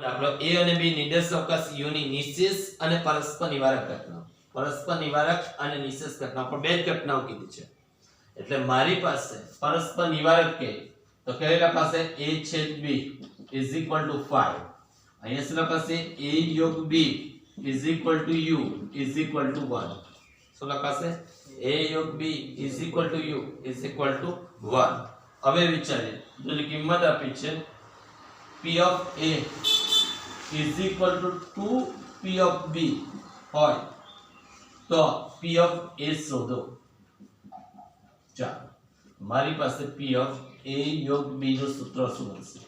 દાખલો A અને B નિર્દેશક U ની નિશેષ અને પરસ્પર નિવારક ઘટનાઓ. પરસ્પર નિવારક અને નિશેષ ઘટનાઓ પણ બે જ ઘટનાઓ કીધી છે. એટલે મારી પાસે પરસ્પર નિવારક કે તો કહેલા પાસે A છેદ B is equal to 5. અહીંયા શું લખાશે A યોગ B is equal to U is equal to 1. શું લખાશે A યોગ B is equal to U is equal to 1. હવે વિચારીએ જો કિંમત આપી છે P of A is equal to 2 P of B હોય તો P of A શોધો. ચાલો મારી પાસે P of A યોગ B નું સૂત્ર શું બનશે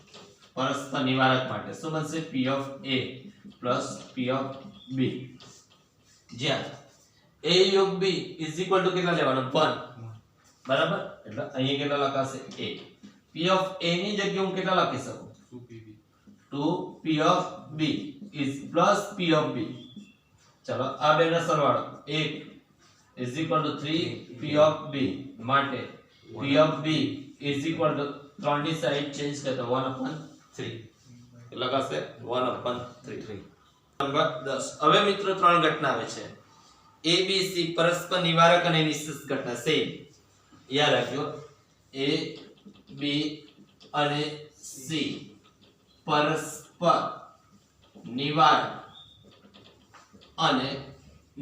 પરસ્પર નિવારક માટે શું બનશે P of A plus P of B જ્યાં A યોગ B is equal to કેટલા લેવાનો 1 બરાબર એટલે અહીં કેટલા લખાશે A P of A ની જગ્યાએ હું કેટલા લખી શકું 2 P of B is plus P of B. ચલો આ બેનો સરવાળો 1 is equal to 3 P of B માટે P of B is equal to 3 ની સાઈડ ચેન્જ કરતો 1/3 લખાશે 1/3. નંબર 10 હવે મિત્રો ત્રણ ઘટના આવે છે A B C પરસ્પર નિવારક અને નિશેષ ઘટના સેમ યાદ રાખજો A B અને C પરસ્પર નિવારક અને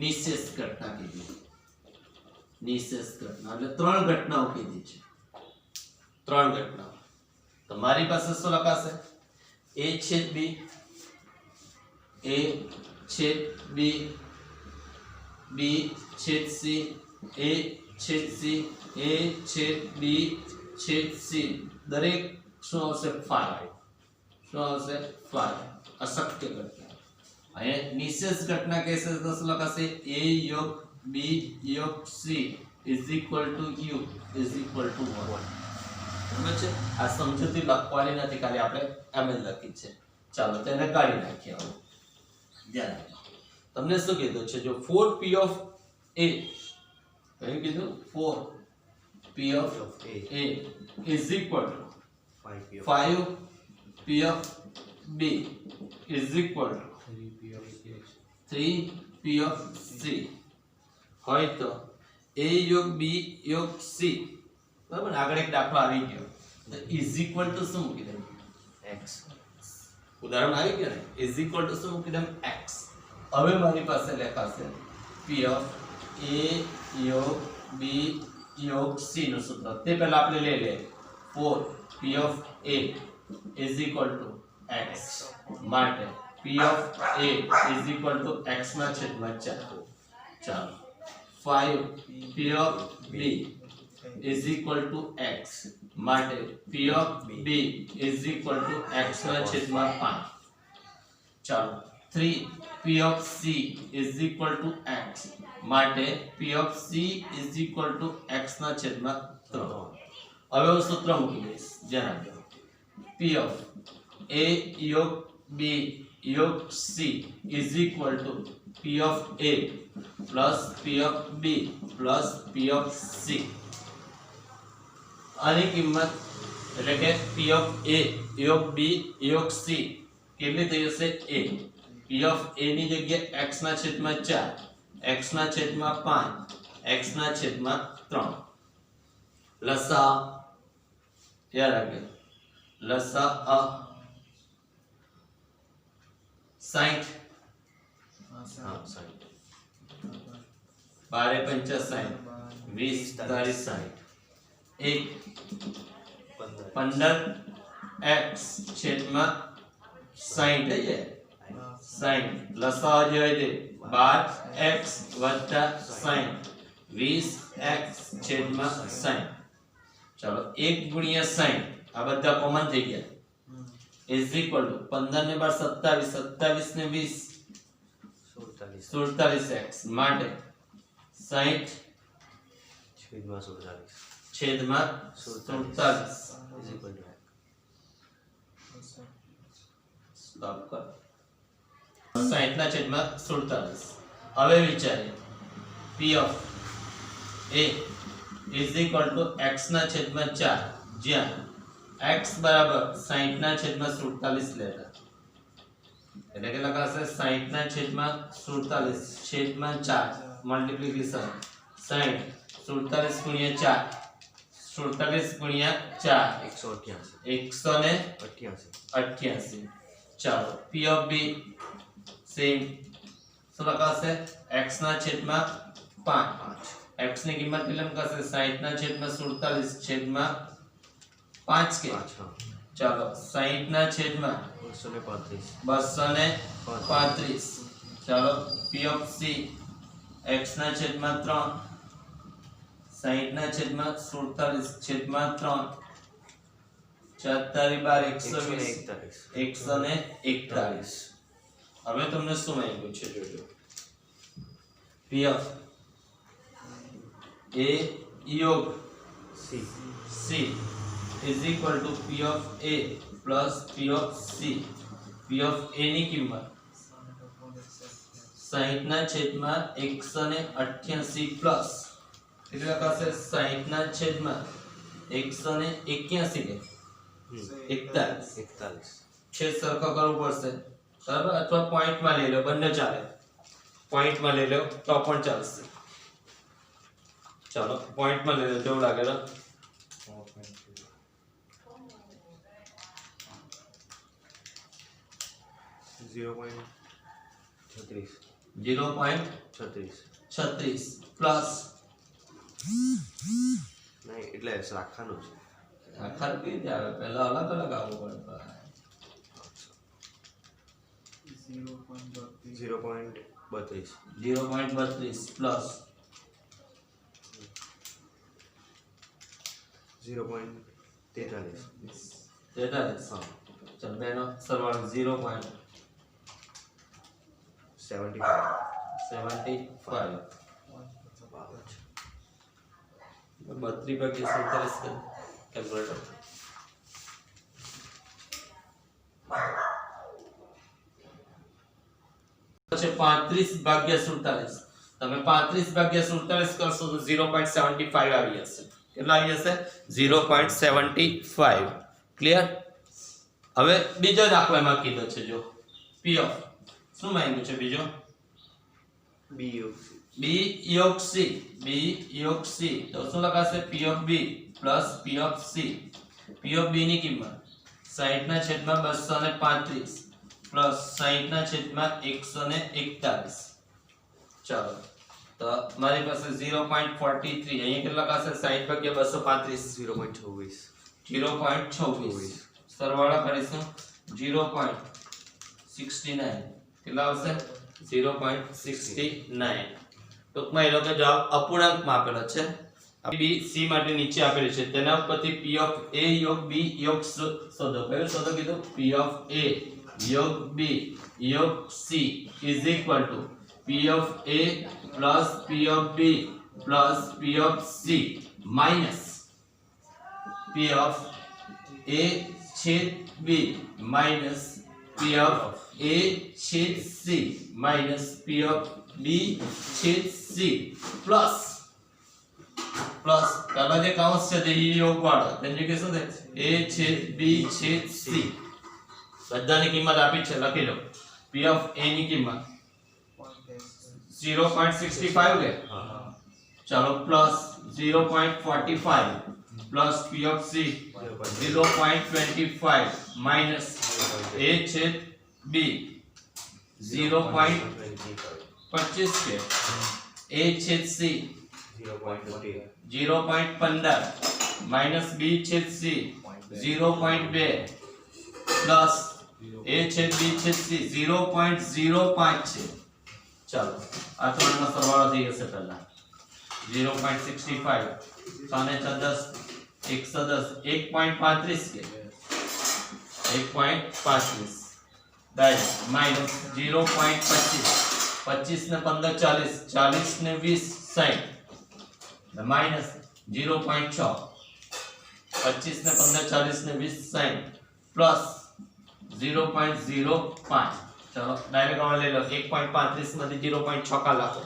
નિશેષ ઘટના કીધી. નિશેષ ઘટના એટલે ત્રણ ઘટનાઓ કીધી છે. ત્રણ ઘટનાઓ તો મારી પાસે શું લખાશે A છેદ B A છેદ B B છેદ C A છેદ C A છેદ B છેદ C દરેક શું આવશે 5 શું આવશે 5 અશક્ય ઘટના. અહીંયા નિશેષ ઘટના કહેશે તો શું લખાશે A યોગ B યોગ C is equal to U is equal to 1. બરાબર છે આ સમજૂતી લખવાની નથી ખાલી આપણે એમ જ લખી છે. ચાલો તેને કાઢી નાખીએ. હવે ધ્યાન રાખો તમને શું કીધું છે જો 4 P of A કયું કીધું 4 P of A is equal to 5 P of B is equal to 3 P of C હોય તો A યોગ B યોગ C બરાબર આગળ એક દાખલો આવી ગયો તો is equal to શું મૂકી દે x ઉદાહરણ આવી ગયું ને is equal to શું મૂકી દે x. હવે મારી પાસે લખાશે P of A યોગ B યોગ C નું સૂત્ર તે પહેલા આપણે લઈ લે 4 P of A is equal to x માટે P of A is equal to x ના છેદમાં 4. ચાલો 5 P of B is equal to x માટે P of B is equal to x ના છેદમાં 5. ચાલો 3 P of C is equal to x માટે P of C is equal to x ના છેદમાં 3. હવે હું સૂત્ર મૂકી દઈશ ધ્યાન આપજો P of A યોગ B યોગ C is equal to P of A plus P of B plus P of C. આની કિંમત એટલે કે P of A યોગ B યોગ C કેટલી થઈ હશે A P of A ની જગ્યાએ x ના છેદમાં 4 x ના છેદમાં 5 x ના છેદમાં 3 લસા યાદ રાખજો લસા 60 12 पंचा 60 20 तारीख 60 एक 15 x छेदમાં 60 है ये 60 लसा जो है ये 12 x वत्ता 60 20 x छेदમાં 60. चलो 1 गुणिया 60 આ બધા કોમન થઈ ગયા is equal to 15 ને 12 27 27 ને 20 47x માટે 60 છેદમાં 47 is equal to સ્ટોપ કર 60 ના છેદમાં 47. હવે વિચારીએ P of A is equal to x ના છેદમાં 4 જ્યાં x બરાબર 60 ના છેદમાં 47 લેતા એટલે કે લખાશે 60 ના છેદમાં 47 છેદમાં 4 મલ્ટીપ્લિકેશન 60 47 ગુણ્યા 4 47 ગુણ્યા 4 188 ચાલો p of b સેમ શું લખાશે x ના છેદમાં 5 x ની કિંમત કેટલી લખાશે 60 ના છેદમાં 47 છેદમાં 5 કે ચાલો 60 ના છેદમાં 235 ચાલો p of c x ના છેદમાં 3 60 ના છેદમાં 47 છેદમાં 3 4 તારી 12 141 હવે તમને શું માંગ્યું છે જોજો p of a યોગ c is equal to p of a plus p of c p of a ની કિંમત 60 ના છેદમાં 188 પ્લસ એટલે લખાશે 60 ના છેદમાં 181 કે 41 છેદ સરખો કરવું પડશે બરાબર અથવા પોઈન્ટ માં લઈ લો બંને ચાલે પોઈન્ટ માં લઈ લો તો પણ ચાલશે ચાલો પોઈન્ટ માં લઈ લો કેવું લાગે છે 0.36 પ્લસ નહીં એટલે રાખવાનું છે આખર કઈ રીતે આવે પહેલા અલગ અલગ આવવું પડે 0.32 પ્લસ 0.43 હા ચાલ બેનો સરવાળો 0.75 32 ભાગ્યા 47 કેલ્ક્યુલેટર છે 35 ભાગ્યા 47 તમે 35 ભાગ્યા 47 કરશો તો 0.75 આવી જશે કેટલા આવી જશે 0.75 ક્લિયર હવે બીજો દાખલામાં કીધો છે જો p of શું માંગ્યું છે બીજો b યોગ c તો શું લખાશે p of b plus p of c p of b ની કિંમત 60 ના છેદમાં 235 પ્લસ 60 ના છેદમાં 141 ચાલો તો મારી પાસે 0.43 અહીંયા કેટલા લખાશે 60 ભાગ્યા 235 0.26 સરવાળા કરીશું 0.69 કેટલા આવશે 0.69 ટૂંકમાં એ લોકો જવાબ અપૂર્ણાંકમાં આપેલો છે b c માટે નીચે આપેલી છે તેના ઉપરથી p of a યોગ b યોગ શોધો કયો શોધો કીધું p of a યોગ b યોગ c is equal to p of a plus p of b plus p of c minus p of a छेद b minus p of a छेद c minus p of b छेद c plus पहला જે કૌંસ છે તે યોગ વાળો તેની જગ્યાએ શું થાય a છેદ b છેદ c બધાની કિંમત આપી છે લખી લો p of a ની કિંમત 0.65 કે ચાલો plus 0.45 plus p of c 0.25 minus a छेद b 0.25 के a छेद c 0.15 माइनस b छेद c 0.2 प्लस a छेद b छेद c 0.05 છે ચાલો આ ત્રણનો સરવાળો થઈ જશે પહેલા 0.65 સાને 10 110 1.35 के 1.35 डायरेक्ट माइनस 0.25 25 ने 15 40 40 ने 20 60 माइनस 0.6 25 ने 15 40 ने 20 60 प्लस 0.05 चलो डायरेक्ट और ले लो 1.35 માંથી 0.6 का लाखो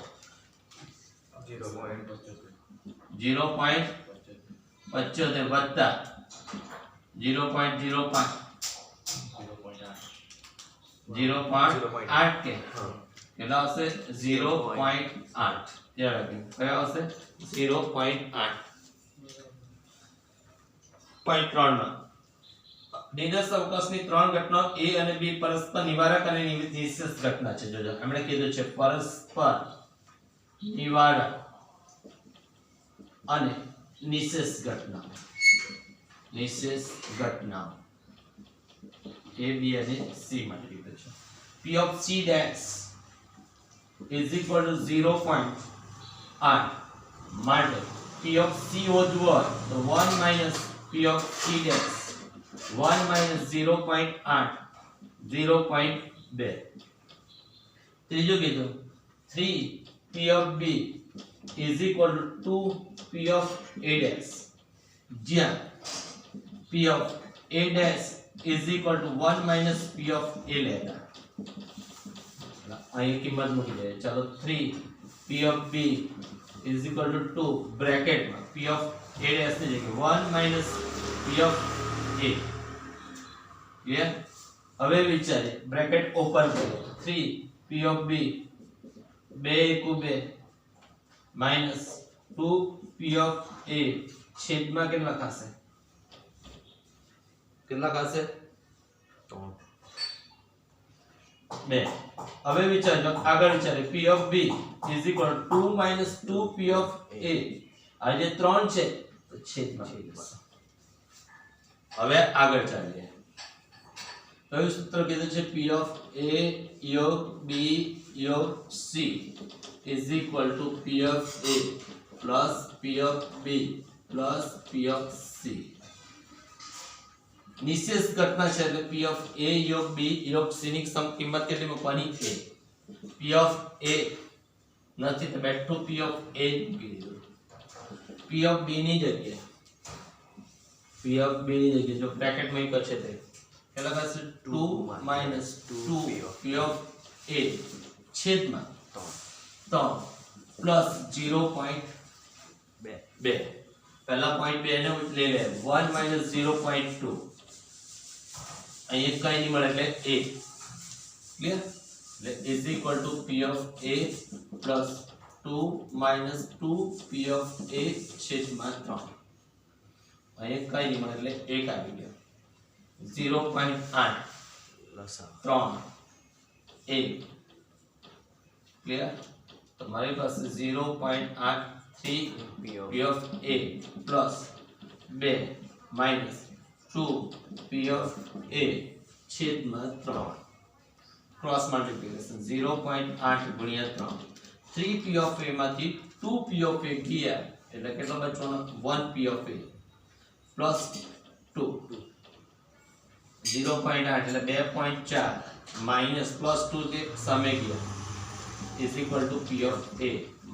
0.75 વત્તા 0.05 0.8 કે હા કેટલા આવશે 0.8 યાદ રાખજો કયા આવશે 0.8 પોઈન્ટ 3 માં નિદર્શ અવકાશની ત્રણ ઘટનાઓ A અને B પરસ્પર નિવારક અને નિષેધ ઘટના છે જોજો આપણે કીધું છે પરસ્પર નિવારક અને નિષેધ ઘટનાઓ A B અને C માટે કીધું છે P of C dash is equal to 0.8 માટે P of C હોવું જોઈએ તો 1 minus P of C dash 1 minus 0.8 0.2 ત્રીજું કીધું 3 P of B is equal to 2 P of A dash જ્યાં P of A dash is equal to 1 minus P of A લેતા અહીં કિંમત મૂકી દે ચાલો 3 P of B is equal to 2 bracket માં P of A dash ની જગ્યાએ 1 minus P of A clear હવે વિચારીએ બ્રેકેટ ઓપન કરો 3 P of B 2 * 2 minus 2 P of A છેદમાં કેટલા થશે કેટલા થશે 2 હવે વિચારજો આગળ વિચારે P of B is equal to 2 minus 2 P of A આ જે 3 છે તો છેદમાં હવે આગળ ચાલીએ કયું સૂત્ર કીધું છે P of A યોગ B યોગ C is equal to P of A plus P of B plus P of C નિષેધ ઘટના છે એટલે P of A યોગ B યોગ C ની કિંમત કેટલી મૂકવાની A P of A નથી તો બેઠું P of A મૂકી દીધું P of B ની જગ્યાએ P of B ની જગ્યાએ જો બ્રેકેટ માં એક છે તે કેટલા થશે 2 minus 2 P of A છેદમાં 3 plus 0.2 પહેલા પોઈન્ટ 2 ને લઈ લે 1 minus 0.2 અહીં કઈ નહીં મળે એટલે A ક્લિયર એટલે is equal to P of A plus 2 minus 2 P of A છેદમાં 3 અહીં કઈ નહીં મળે એટલે 1 આવી ગયો 0.8 લસા 3 A ક્લિયર તમારી પાસે 0.8 3 P of P of A plus 2 minus 2 P of A છેદમાં 3 ક્રોસ મલ્ટીપ્લિકેશન 0.8 ગુણ્યા 3 3 P of A માંથી 2 P of A ગયા એટલે કેટલો બચવાનો 1 P of A plus 2 0.8 એટલે 2.4 minus plus 2 જે સામે ગયા is equal to P of A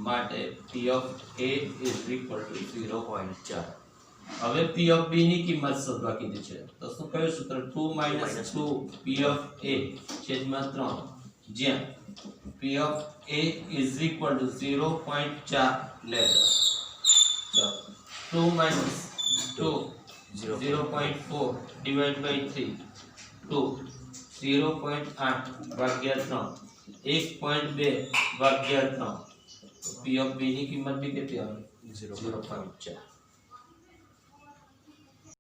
માટે P of A is equal to 0.4 હવે P of B ની કિંમત શોધવા કીધી છે તો શું કયું સૂત્ર 2 minus 2 P of A છેદમાં 3 જ્યાં P of A is equal to 0.4 લેતા ચાલો 2 minus 2 0.4 divided by 3 2 0.8 ભાગ્યા 3 1.2 ભાગ્યા 3 P of B ની કિંમત બી કેટલી આવે 0.4